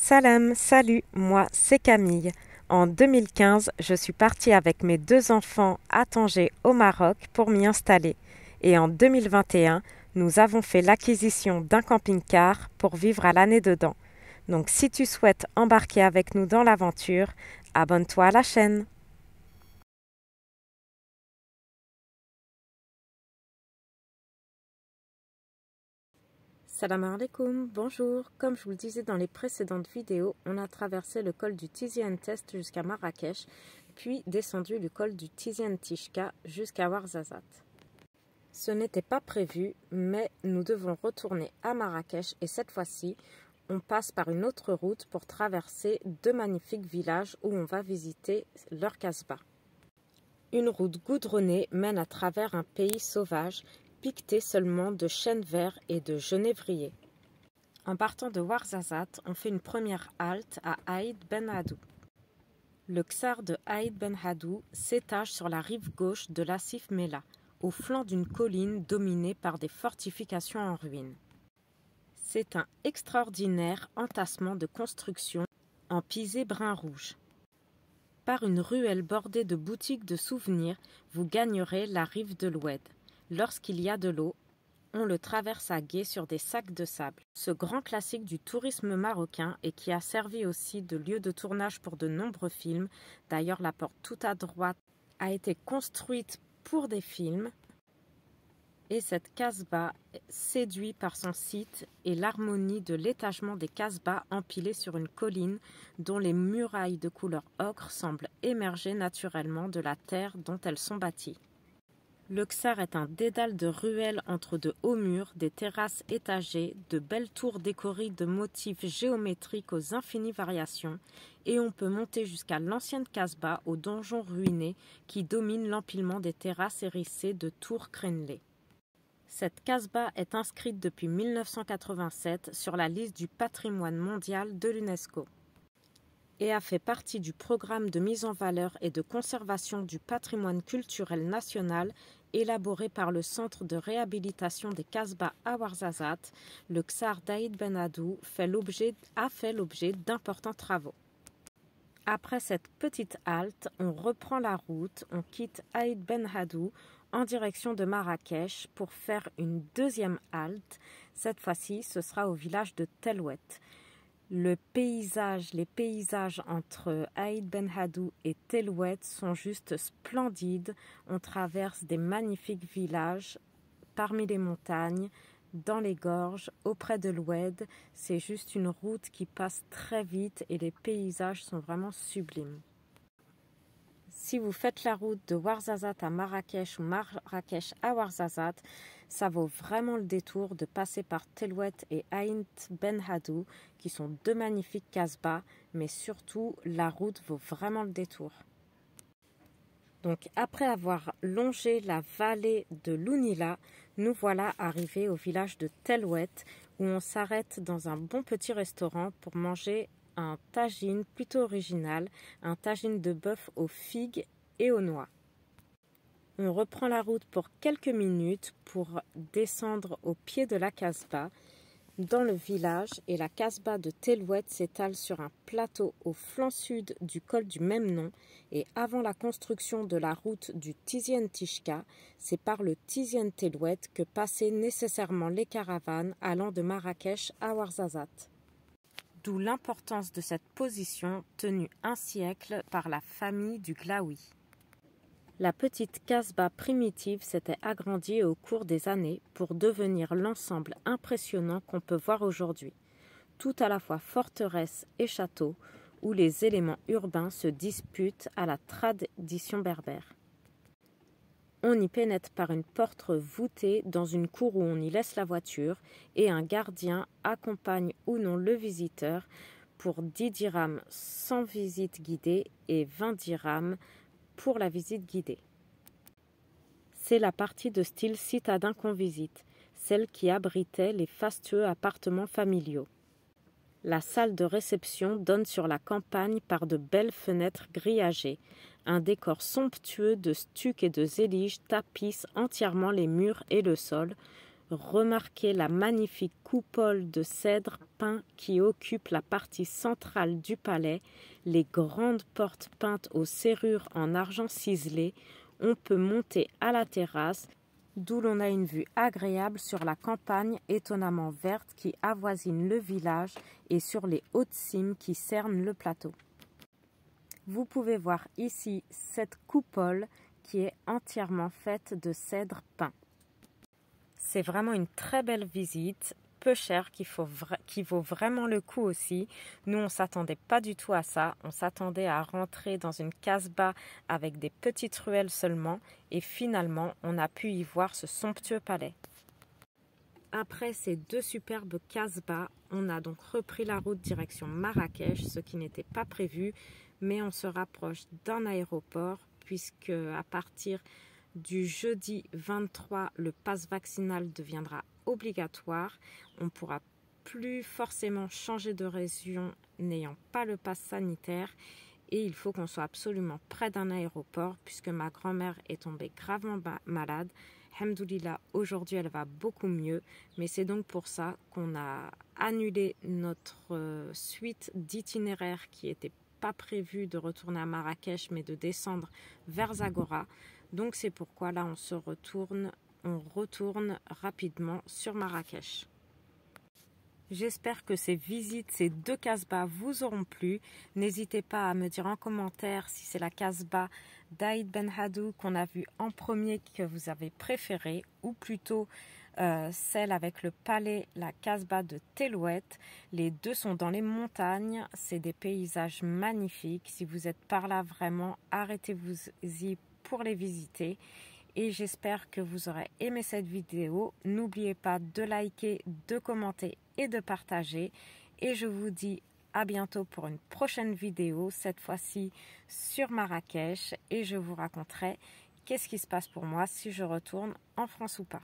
Salam, salut, moi c'est Camille. En 2015, je suis partie avec mes deux enfants à Tanger au Maroc pour m'y installer. Et en 2021, nous avons fait l'acquisition d'un camping-car pour vivre à l'année dedans. Donc si tu souhaites embarquer avec nous dans l'aventure, abonne-toi à la chaîne. Salam alaikum, bonjour. Comme je vous le disais dans les précédentes vidéos, on a traversé le col du Tizi Test jusqu'à Marrakech, puis descendu le col du Tizi Tishka jusqu'à Ouarzazate. Ce n'était pas prévu, mais nous devons retourner à Marrakech et cette fois-ci, on passe par une autre route pour traverser deux magnifiques villages où on va visiter leur kasbah. Une route goudronnée mène à travers un pays sauvage, piqueté seulement de chênes verts et de genévriers. En partant de Ouarzazate, on fait une première halte à Aïd Ben Haddou. Le ksar de Aïd Ben Haddou s'étage sur la rive gauche de l'Assif Mela, au flanc d'une colline dominée par des fortifications en ruine. C'est un extraordinaire entassement de constructions en pisé brun rouge. Par une ruelle bordée de boutiques de souvenirs, vous gagnerez la rive de l'Oued. Lorsqu'il y a de l'eau, on le traverse à gué sur des sacs de sable. Ce grand classique du tourisme marocain et qui a servi aussi de lieu de tournage pour de nombreux films, d'ailleurs la porte tout à droite a été construite pour des films, et cette kasbah séduit par son site et l'harmonie de l'étagement des kasbahs empilés sur une colline dont les murailles de couleur ocre semblent émerger naturellement de la terre dont elles sont bâties. Le ksar est un dédale de ruelles entre de hauts murs, des terrasses étagées, de belles tours décorées de motifs géométriques aux infinies variations, et on peut monter jusqu'à l'ancienne kasbah au donjon ruiné qui domine l'empilement des terrasses hérissées de tours crénelées. Cette kasbah est inscrite depuis 1987 sur la liste du patrimoine mondial de l'UNESCO et a fait partie du programme de mise en valeur et de conservation du patrimoine culturel national élaboré par le Centre de réhabilitation des kasbahs à Ouarzazate. Le ksar d'Aïd Ben Haddou a fait l'objet d'importants travaux. Après cette petite halte, on reprend la route, on quitte Aïd Ben Haddou en direction de Marrakech pour faire une deuxième halte. Cette fois-ci, ce sera au village de Telwet. Les paysages entre Aïd Ben Haddou et Telwet sont juste splendides. On traverse des magnifiques villages parmi les montagnes, dans les gorges, auprès de l'Oued. C'est juste une route qui passe très vite et les paysages sont vraiment sublimes. Si vous faites la route de Ouarzazate à Marrakech ou Marrakech à Ouarzazate, ça vaut vraiment le détour de passer par Telwet et Aïd Ben Haddou, qui sont deux magnifiques kasbahs, mais surtout, la route vaut vraiment le détour. Donc, après avoir longé la vallée de l'Ounila, nous voilà arrivés au village de Telwet, où on s'arrête dans un bon petit restaurant pour manger un tagine plutôt original, un tagine de bœuf aux figues et aux noix. On reprend la route pour quelques minutes pour descendre au pied de la kasbah, dans le village, et la kasbah de Telwet s'étale sur un plateau au flanc sud du col du même nom, et avant la construction de la route du Tizi Tishka, c'est par le Tizi Telwet que passaient nécessairement les caravanes allant de Marrakech à Ouarzazate. D'où l'importance de cette position tenue un siècle par la famille du Glaoui. La petite kasbah primitive s'était agrandie au cours des années pour devenir l'ensemble impressionnant qu'on peut voir aujourd'hui, tout à la fois forteresse et château, où les éléments urbains se disputent à la tradition berbère. On y pénètre par une porte voûtée dans une cour où on y laisse la voiture et un gardien accompagne ou non le visiteur pour 10 dirhams sans visite guidée et 20 dirhams pour la visite guidée. C'est la partie de style citadin qu'on visite, celle qui abritait les fastueux appartements familiaux. La salle de réception donne sur la campagne par de belles fenêtres grillagées. Un décor somptueux de stucs et de zélige tapisse entièrement les murs et le sol. Remarquez la magnifique coupole de cèdre peint qui occupe la partie centrale du palais, les grandes portes peintes aux serrures en argent ciselé. On peut monter à la terrasse, d'où l'on a une vue agréable sur la campagne étonnamment verte qui avoisine le village et sur les hautes cimes qui cernent le plateau. Vous pouvez voir ici cette coupole qui est entièrement faite de cèdre peint. C'est vraiment une très belle visite, peu chère, qui vaut vraiment le coup aussi. Nous, on ne s'attendait pas du tout à ça. On s'attendait à rentrer dans une casbah avec des petites ruelles seulement. Et finalement, on a pu y voir ce somptueux palais. Après ces deux superbes casbahs, on a donc repris la route direction Marrakech, ce qui n'était pas prévu. Mais on se rapproche d'un aéroport puisque à partir du jeudi 23, le pass vaccinal deviendra obligatoire. On ne pourra plus forcément changer de région n'ayant pas le pass sanitaire. Et il faut qu'on soit absolument près d'un aéroport puisque ma grand-mère est tombée gravement malade. Alhamdoulilah, aujourd'hui elle va beaucoup mieux. Mais c'est donc pour ça qu'on a annulé notre suite d'itinéraire qui était pas prévu de retourner à Marrakech mais de descendre vers Zagora. Donc c'est pourquoi là on retourne rapidement sur Marrakech. J'espère que ces visites, ces deux casbahs vous auront plu. N'hésitez pas à me dire en commentaire si c'est la casbah d'Aïd Ben Haddou qu'on a vue en premier que vous avez préférée ou plutôt celle avec le palais, la casbah de Telouet. Les deux sont dans les montagnes, c'est des paysages magnifiques. Si vous êtes par là vraiment, arrêtez-vous-y pour les visiter. Et j'espère que vous aurez aimé cette vidéo. N'oubliez pas de liker, de commenter et de partager. Et je vous dis à bientôt pour une prochaine vidéo, cette fois-ci sur Marrakech. Et je vous raconterai qu'est-ce qui se passe pour moi si je retourne en France ou pas.